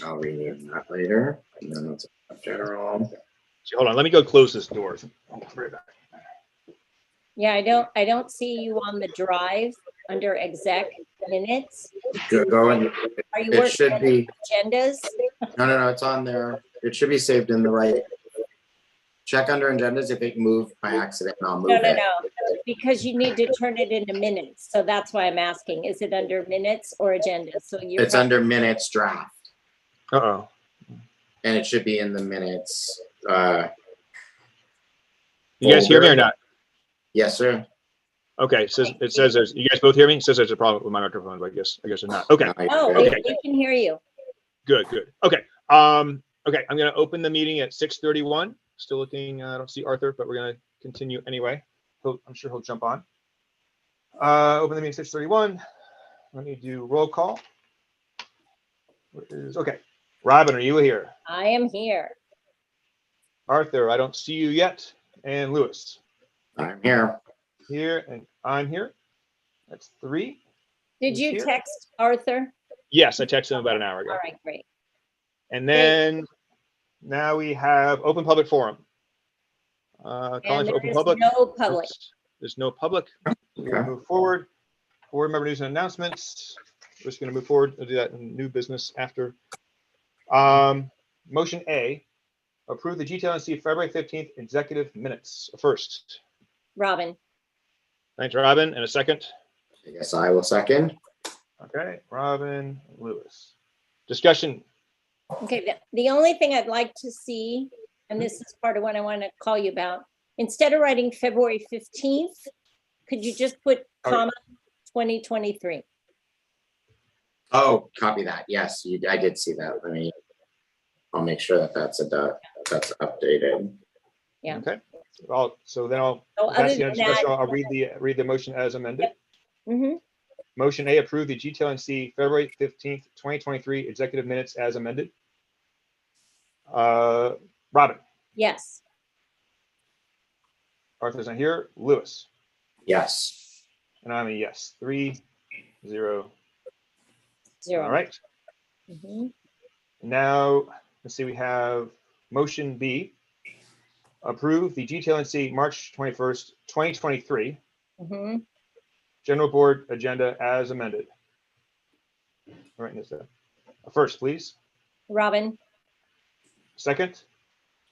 I'll rename that later. And then it's general. Hold on, let me go close this door. I'll be right back. Yeah, I don't see you on the drive under exec minutes. Go and Are you it working should on be. agendas? No, it's on there. It should be saved in the right. Check under agendas if it moved by accident, and I'll move it. No, because you need to turn it into minutes. So that's why I'm asking, is it under minutes or agendas? So It's under minutes draft. Uh-oh. And it should be in the minutes. You guys hear me or not? Yes, sir. Okay, so it says there's, you guys both hear me? It says there's a problem with my microphone, but I guess it's not. Okay. Oh, Okay. we can hear you. Good. Okay. Okay, I'm gonna open the meeting at 6:31. Still looking, I don't see Arthur, but we're gonna continue anyway. I'm sure he'll jump on. Open the meeting 6:31. Let me do roll call. Okay. Robin, are you here? I am here. Arthur, I don't see you yet. And Lewis. I'm here. Here, and I'm here. That's 3. Did you text Arthur? Yes, I texted him about an hour ago. All right, great. And then now we have open public forum. Calling for open public. No public. There's no public. We're going Okay. to move forward. Board member news and announcements. We're just going to move forward. We'll do that in new business after. Motion A, approve the GTLNC February 15th executive minutes. First. Robin. Thanks, Robin. And a second. Yes, I will second. Okay, Robin, Lewis. Discussion. Okay, the only thing I'd like to see, and this is part of what I want to call you about, instead of writing February 15th, could you just put comma 2023? Oh, copy that. Yes, I did see that. I'll make sure that that's updated. Yeah. Okay. So then So that's other the end than of discussion. that, I'll read the motion as amended. mhm. Motion A, approve the GTLNC February 15th, 2023 executive minutes as amended. Robin. Yes. Arthur's not here. Lewis. Yes. And I'm a yes. 3-0. 0. All right. Mhm. Now, let's see, we have motion B, approve the GTLNC March 21st, 2023 Mhm. general board agenda as amended. All right, this first, please. Robin. Second.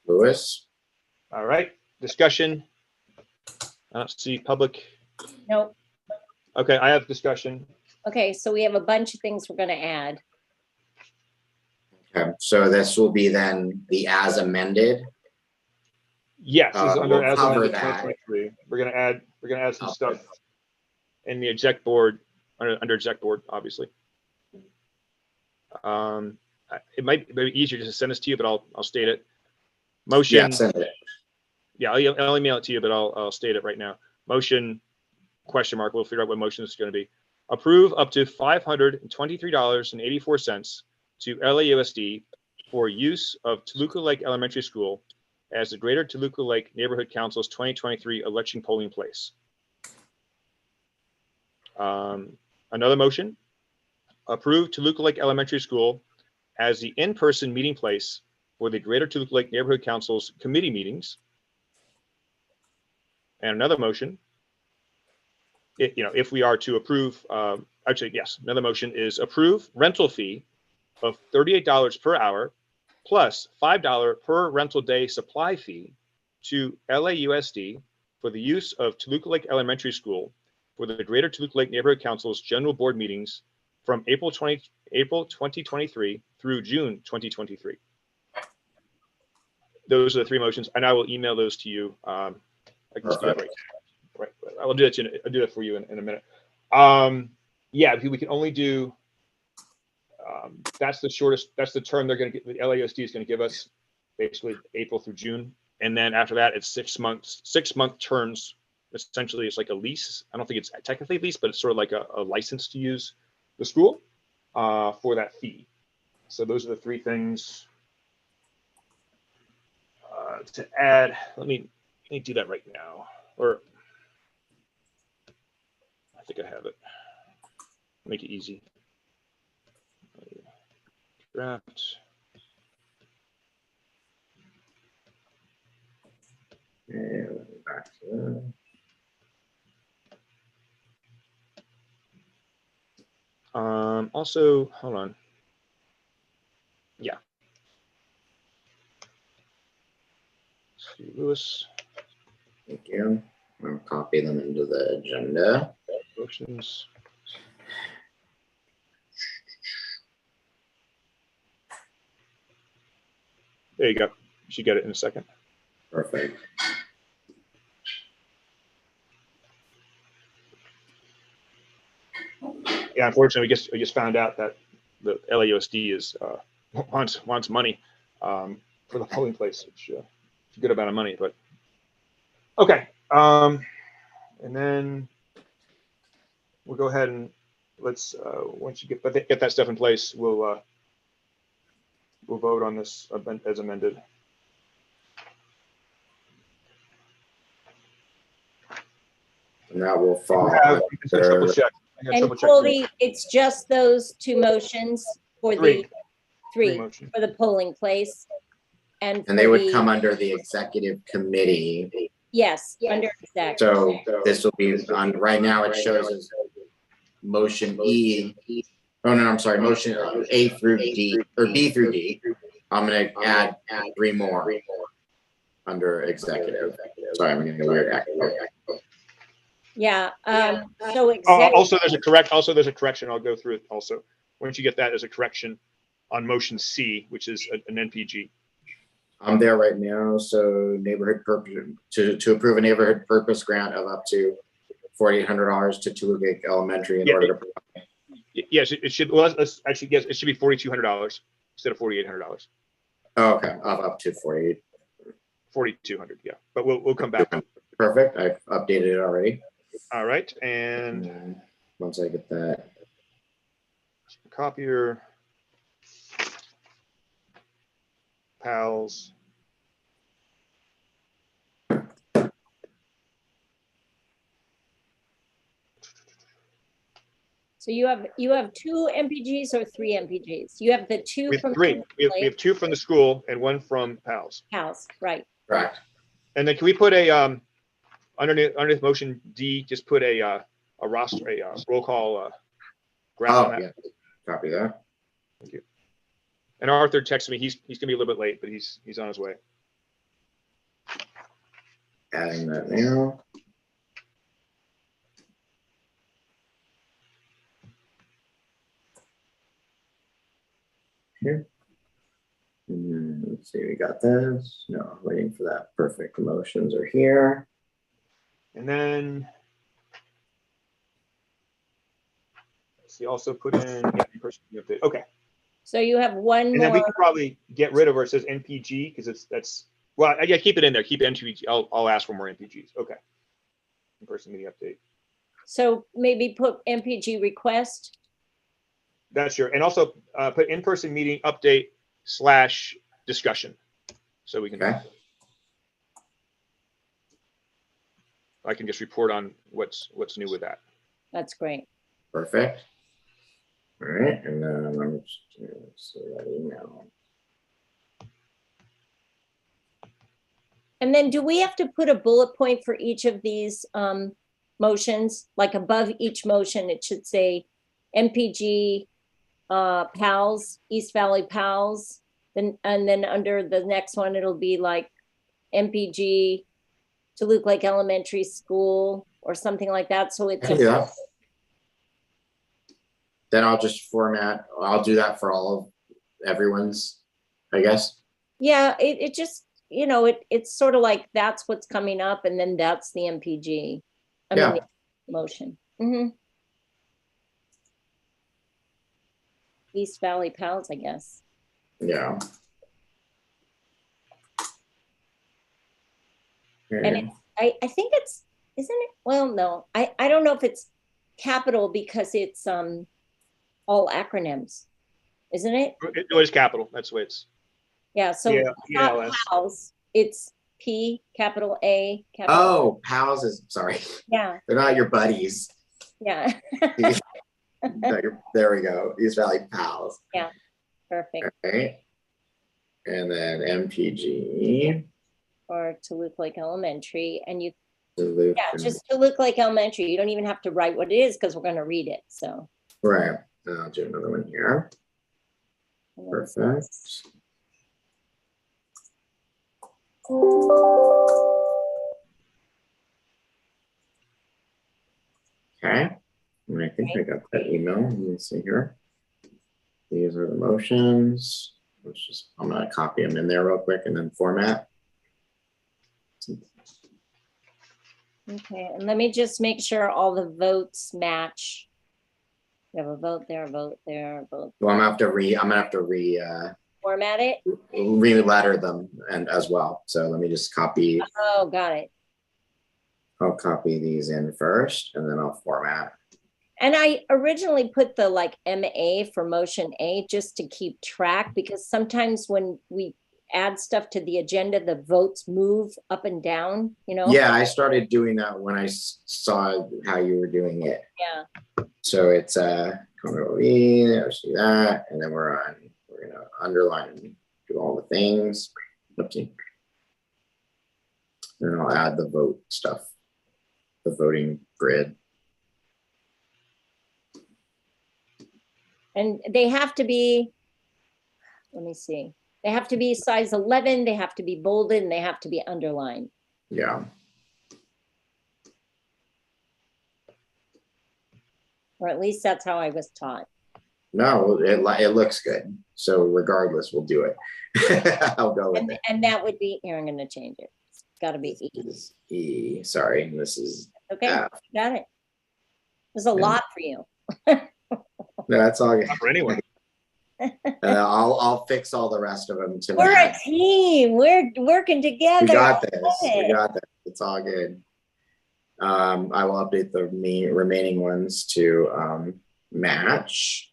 Lewis. All right. Discussion. I don't see public. Nope. Okay, I have discussion. Okay, so we have a bunch of things we're going to add. Okay, so this will be then the as amended. Yes, this is under We'll as cover amended that. 2023. We're gonna add some Okay. stuff in the exec board under exec board, obviously. It might be easier just to send this to you, but I'll state it. Motion. Yeah, send it. Yeah, I'll email it to you, but I'll state it right now. Motion question mark. We'll figure out what motion this is going to be. Approve up to $523.84 to LAUSD for use of Toluca Lake Elementary School as the Greater Toluca Lake Neighborhood Council's 2023 election polling place. Another motion. Approve Toluca Lake Elementary School as the in-person meeting place for the Greater Toluca Lake Neighborhood Council's committee meetings. And another motion, if we are to approve, actually, yes, another motion is approve rental fee of $38 per hour plus $5 per rental day supply fee to LAUSD for the use of Toluca Lake Elementary School for the Greater Toluca Lake Neighborhood Council's general board meetings from April 2023 through June 2023. Those are the three motions, and I will email those to you. I can just do that right. I'll do that for you in a minute. Yeah, we can only do. That's the shortest. That's the term they're going to get. The LAUSD is going to give us, basically April through June, and then after that, it's 6 months. 6-month terms. Essentially, it's like a lease. I don't think it's technically a lease, but it's sort of like a license to use the school for that fee. So those are the three things to add. Let me do that right now, or I think I have it. Make it easy. draft. And back to Also, hold on. Yeah. Lewis, thank you. I'll copy them into the agenda. motions. There you go. You should get it in a second. Perfect. Yeah, unfortunately, we just found out that the LAUSD is wants money for the polling place, which is a good amount of money. But okay, and then we'll go ahead and let's once you get that stuff in place, we'll vote on this as amended. And that will fall. Triple check. And Colby, it's just those two motions for the three motion. for the polling place. And they would come under the executive committee. Yes, under exec. So this will be on, right now it shows as motion E. Oh, no, I'm sorry, motion A through D, or B through D. I'm gonna add 3 more under executive. Sorry, I'm getting a weird echo. Yeah, so exec. Also, there's a correction. I'll go through it also. Once you get that, there's a correction on motion C, which is an NPG. I'm there right now. So neighborhood purpose to approve a neighborhood purpose grant of up to $4,800 to Tulugate Elementary in order to provide. Yes, it should. Well, let's actually guess. It should be $4,200 instead of $4,800. Oh, okay, up to 48. 4,200. Yeah, but we'll come back. Perfect. I've updated it already. All right, and once I get that copier, pals. So you have 2 MPGs or 3 MPGs? You have the 2 from 3. We have 2 from the school and 1 from pals. Pals, right? Correct. And then can we put a underneath motion D, just put a roster, a roll call graph on that. Yeah. Copy that. Thank you. And Arthur texted me. He's gonna be a little bit late, but he's on his way. Adding that now. Here. Let's see, we got this. No, waiting for that. Perfect. Motions are here. And then let's see, also put in in-person update. Okay. So you have 1 and more. then we can probably get rid of where it says NPG because that's well, yeah, keep it in there. Keep NPG. I'll ask for more NPGs. Okay. In-person meeting update. So maybe put MPG request. That's your, and also put in-person meeting update / discussion. So we can, Okay. I can just report on what's new with that. That's great. Perfect. All right, and then I'm just gonna see that email. And then do we have to put a bullet point for each of these motions? Like above each motion, it should say MPG PALS, East Valley PALS. And then under the next one, it'll be like MPG Toluca Lake Elementary School or something like that. So it's Yeah. Then I'll just format. I'll do that for all of everyone's, I guess. Yeah, it just, it's sort of like that's what's coming up, and then that's the MPG. I mean, the motion. East Valley Pals, I guess. Yeah. And I think it's, isn't it? Well, no, I don't know if it's capital because it's all acronyms, isn't it? It is capital. That's the way it's. Yeah. So Yeah, it's not PALS, it's P, capital A, capital. Oh, pals is, sorry. Yeah. They're not your buddies. Yeah. There we go. East Valley pals. Yeah. Perfect. Okay. And then MPG. Or to look like elementary, and you, Duluth yeah, and- just to look like elementary. You don't even have to write what it is because we're going to read it. So. Right. I'll do another one here. Perfect. Okay. And I think I got that email. Let me see here. These are the motions. Let's just, I'm going to copy them in there real quick and then format. Okay, and let me just make sure all the votes match. You have a vote there, a vote there, a vote. Well, I'm gonna have to Format it. re-letter them and as well. So let me just copy. Oh, got it. I'll copy these in first and then I'll format. And I originally put the like MA for motion A just to keep track, because sometimes when we add stuff to the agenda, the votes move up and down, you know? Yeah, I started doing that when I saw how you were doing it. Yeah. So it's Control V, let's do that, and then we're gonna underline and do all the things. Oopsie. Then I'll add the vote stuff, the voting grid. And they have to be, let me see. They have to be size 11, they have to be bolded, and they have to be underlined. Yeah. Or at least that's how I was taught. No, it looks good. So regardless, we'll do it. I'll go with it. And that would be, here, I'm gonna change it. It's gotta be E. This is E, sorry, and this is Okay, F. got it. There's a lot for you. No, that's all good. Not for anyone. I'll fix all the rest of them tonight. We're a team. We're working together. We got this. Okay. We got this. It's all good. I will update the remaining ones to match.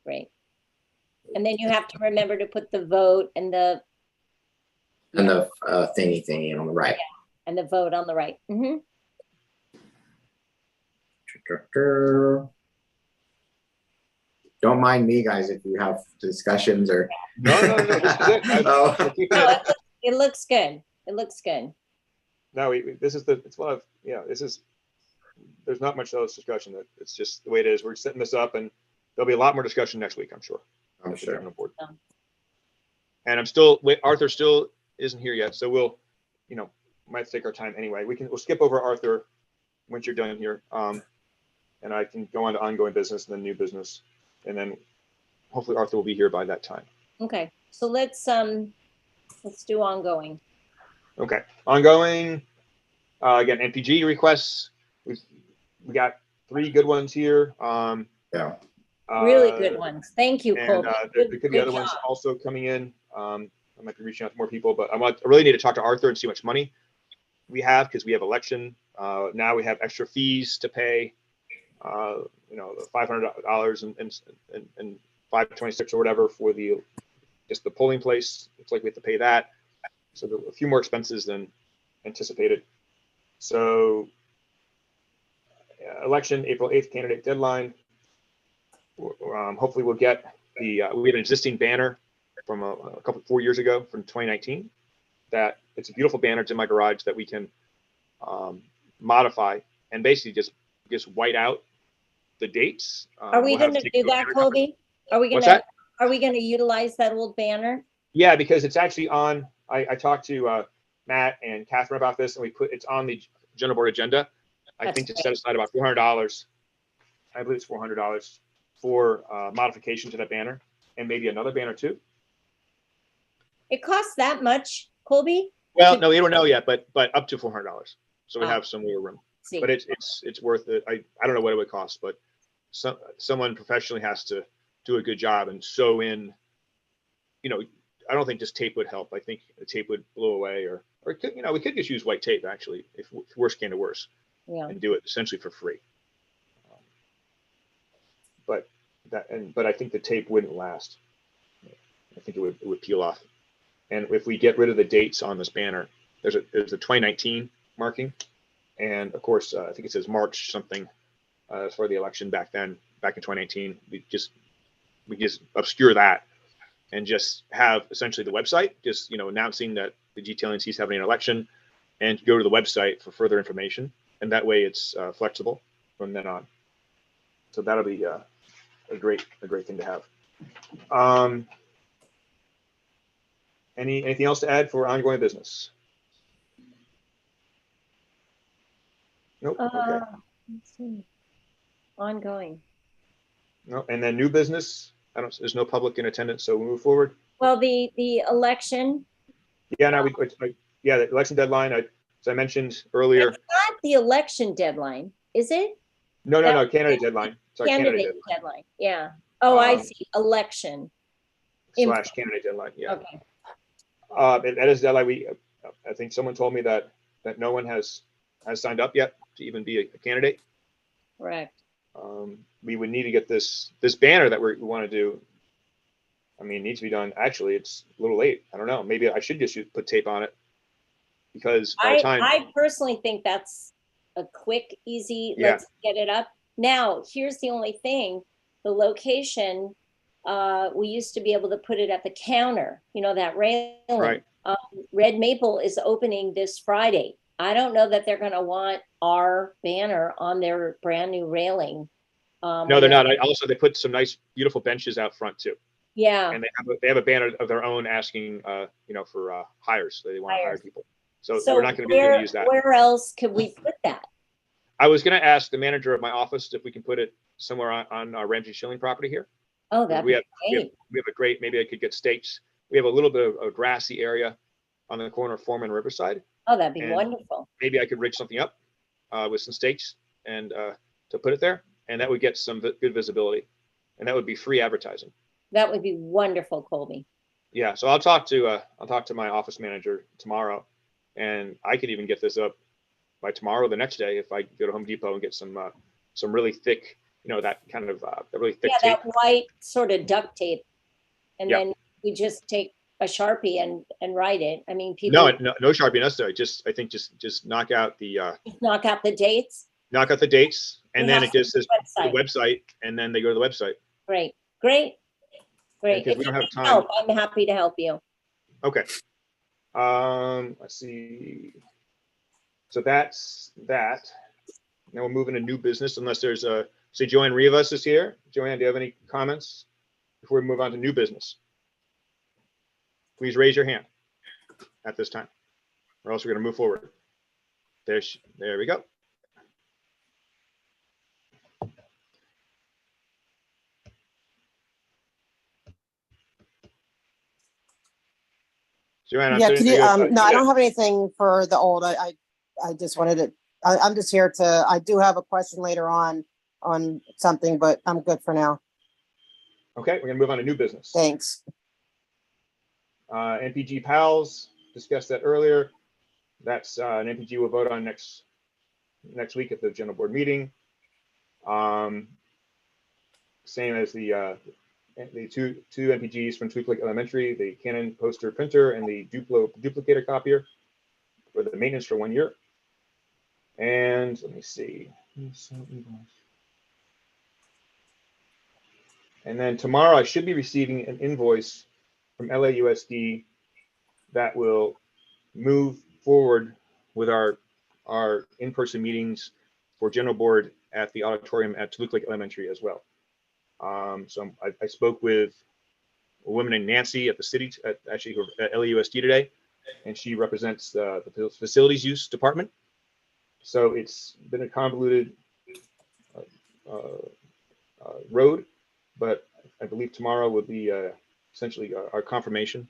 Great. And then you have to remember to put the vote and the Thingy on the right. and the vote on the right. Mhm. Don't mind me, guys, if you have discussions or. No. This is it. Oh. We're keeping No, it. it looks good. It looks good. No, this is it's one of, this is, there's not much else discussion. That it's just the way it is. We're setting this up, and there'll be a lot more discussion next week, I'm sure. I'm at the sure. general board. Yeah. And Arthur still isn't here yet, so we'll, might take our time anyway. We'll skip over Arthur once you're done here, and I can go on to ongoing business and then new business, and then hopefully Arthur will be here by that time. Okay. So let's do ongoing. Okay, ongoing. Again, NPG requests. We got 3 good ones here. Yeah. Really good ones. Thank you, And Colby. there could be other ones also coming in. I might be reaching out to more people, but I really need to talk to Arthur and see how much money we have, because we have election. Now we have extra fees to pay. The $500 and 526 or whatever for just the polling place. It's like we have to pay that. So there are a few more expenses than anticipated. So election, April 8th, candidate deadline. Hopefully we'll get we have an existing banner from a 4 years ago from 2019. That it's a beautiful banner. It's in my garage that we can modify and basically just white out the dates. Are we going to do that, Colby? Are we going to utilize that old banner? Yeah, because it's actually on. I talked to Matt and Catherine about this, and it's on the general board agenda. I think to set aside about $400. I believe it's $400 for modification to that banner, and maybe another banner too. It costs that much, Colby? Well, no, we don't know yet, but up to $400. So we have some more room. See. But it's worth it. I don't know what it would cost, but someone professionally has to do a good job and sew in. I don't think just tape would help. I think the tape would blow away, or it could, we could just use white tape actually, if worse came to worse, and do it essentially for free. But I think the tape wouldn't last. I think it would peel off. And if we get rid of the dates on this banner, there's a 2019 marking, and of course I think it says March something for the election back in 2019. We just we just obscure that and just have essentially the website, just, announcing that the GTLNC is having an election, and go to the website for further information. And that way it's flexible from then on. So that'll be a great thing to have. Anything else to add for ongoing business? Nope. Okay. Let's see. Ongoing. No, and then new business. There's no public in attendance, so we'll move forward. Well, the election. Yeah, the election deadline. As I mentioned earlier. It's not the election deadline, is it? No, candidate deadline. Sorry, candidate deadline. Yeah. Oh, I see. Election. / candidate deadline. Yeah. Okay. That is deadline. I think someone told me that no one has signed up yet to even be a candidate. Correct. We would need to get this banner that we want to do. I mean, it needs to be done. Actually, it's a little late. I don't know. Maybe I should just put tape on it, because by the time I personally think that's a quick, easy. Yeah. Let's get it up. Now, here's the only thing: the location. We used to be able to put it at the counter. That railing. Right. Red Maple is opening this Friday. I don't know that they're going to want our banner on their brand new railing. No, they're not. Also, they put some nice, beautiful benches out front too. Yeah. And they have a banner of their own asking, for hires. They want to hire people. So we're not going to be able to use that. Where else could we put that? I was going to ask the manager of my office if we can put it somewhere on our Ramsey Schilling property here. Oh, that'd be great. We have a great. Maybe I could get stakes. We have a little bit of a grassy area on the corner of Foreman and Riverside. Oh, that'd be wonderful. Maybe I could rig something up with some stakes and to put it there, and that would get some good visibility, and that would be free advertising. That would be wonderful, Colby. Yeah, so I'll talk to my office manager tomorrow, and I could even get this up by tomorrow or the next day if I go to Home Depot and get some really thick, that kind of really thick tape. That white sort of duct tape, and then we just take a Sharpie and write it. I mean, people. No Sharpie necessary. I think just knock out the knock out the dates. Knock out the dates, and then it just says the website, and then they go to the website. Great. If we don't have time, help, I'm happy to help you. Okay. Let's see. So that's that. Now we'll move into new business, unless there's say Joanne Rivas is here. Joanne, do you have any comments before we move on to new business? Please raise your hand at this time, or else we're going to move forward. There we go. Joanne, yeah, could you, no, I don't have anything for the old. I just wanted to. I'm just here to. I do have a question later on something, but I'm good for now. Okay, we're gonna move on to new business. Thanks. NPG PALS, discussed that earlier. That's an NPG we'll vote on next week at the general board meeting. Same as the two NPGs from Tweak Lake Elementary, the Canon poster printer and the duplicator copier for the maintenance for 1 year. And let me see. And then tomorrow I should be receiving an invoice from LAUSD that will move forward with our in-person meetings for general board at the auditorium at Tweak Lake Elementary as well. So I spoke with a woman named Nancy at the city, at LAUSD today, and she represents the facilities use department. So it's been a convoluted road, but I believe tomorrow will be essentially our confirmation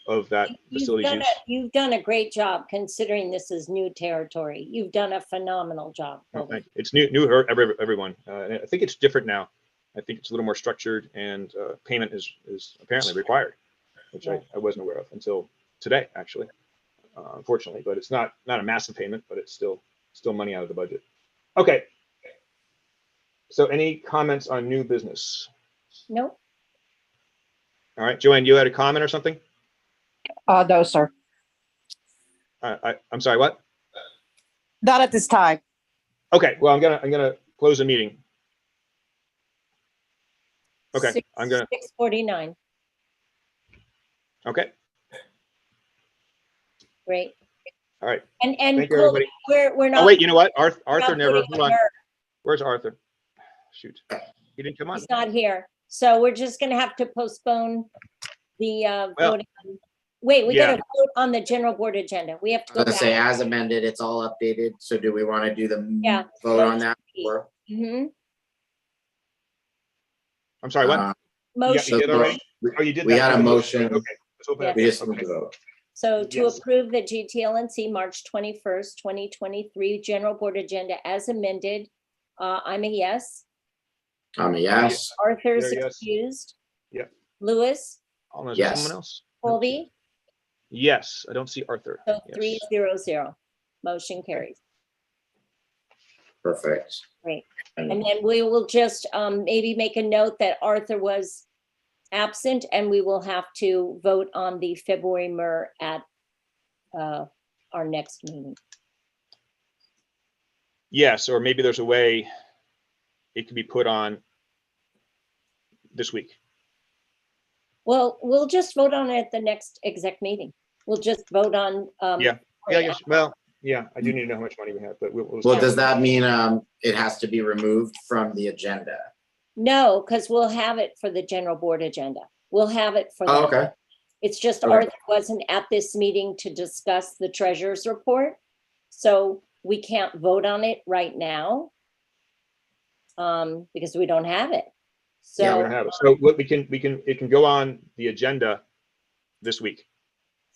of that facilities use. You've done a great job considering this is new territory. You've done a phenomenal job. Oh, thank you. It's new for everyone. And I think it's different now. I think it's a little more structured, and payment is apparently required, which I wasn't aware of until today, actually, unfortunately. But it's not a massive payment, but it's still money out of the budget. Okay. So any comments on new business? Nope. All right, Joanne, you had a comment or something? No, sir. I'm sorry, what? Not at this time. Okay, well, I'm gonna close the meeting. Okay, I'm gonna, 6:49. okay, Great. all right. And Thank you, Colby, everybody. we're not. Oh, wait, you know what? we're Arthur not never, putting hold on. her- Where's Arthur? Shoot, he didn't come on. He's not here. So we're just gonna have to postpone the Well, voting. Wait, we yeah. gotta vote on the general board agenda. We have to I go was gonna say, back. as amended, it's all updated, so do we wanna do the Yeah. vote on that? Or, Mm-hmm. I'm sorry, what? uh, You Motion, did already? Oh, you did that. We had a Okay, motion. let's open it up. We just Okay. need to vote. so to Yes. approve the GTLNC March 21st, 2023 general board agenda as amended, I'm a yes. I'm a yes. Arthur's Yeah, yes. excused. Yeah. Lewis, Oh, there's Yes. someone else? Colby, Yes, I don't see Arthur. so Yes. 3-0-0. Motion carries. Perfect. Great. And And then we will just maybe make a note that Arthur was absent and we will have to vote on the February MER at our next meeting. Yes, or maybe there's a way it could be put on this week. Well, we'll just vote on it at the next exec meeting. We'll just vote on. Yeah. Yeah, yes, well, yeah, I do need to know how much money we have, but we'll. well, does that mean it has to be removed from the agenda? No, because we'll have it for the general board agenda. We'll have it for. Oh, that. okay. It's just Okay. Arthur wasn't at this meeting to discuss the treasurer's report. So we can't vote on it right now. Because we don't have it. Yeah, we So don't have it. So what it can go on the agenda this week.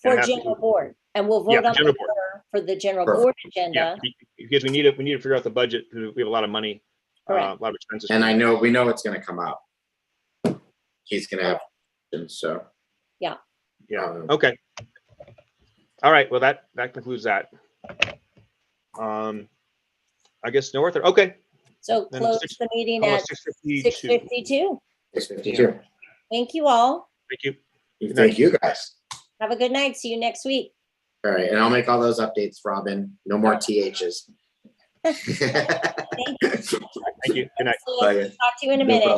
for and have to- general board, and we'll Yeah, vote on general the board. MER for the general Perfect. board Yeah, agenda. because we need to figure out the budget, because we have a lot of money, a Correct. lot of expenses. And we know it's gonna come up. He's gonna have, and so. Yeah. Yeah, okay. All right, well, that concludes that. I guess no Arthur, okay. So Then close six- the meeting How about at 6:52? 6:52. 6:52. Thank you all. Thank you. Thank you, guys. Have a good night. See you next week. All right, and I'll make all those updates, Robin. No more THs. Thank you. Thank you. Good night. Talk to you in a No minute. problem.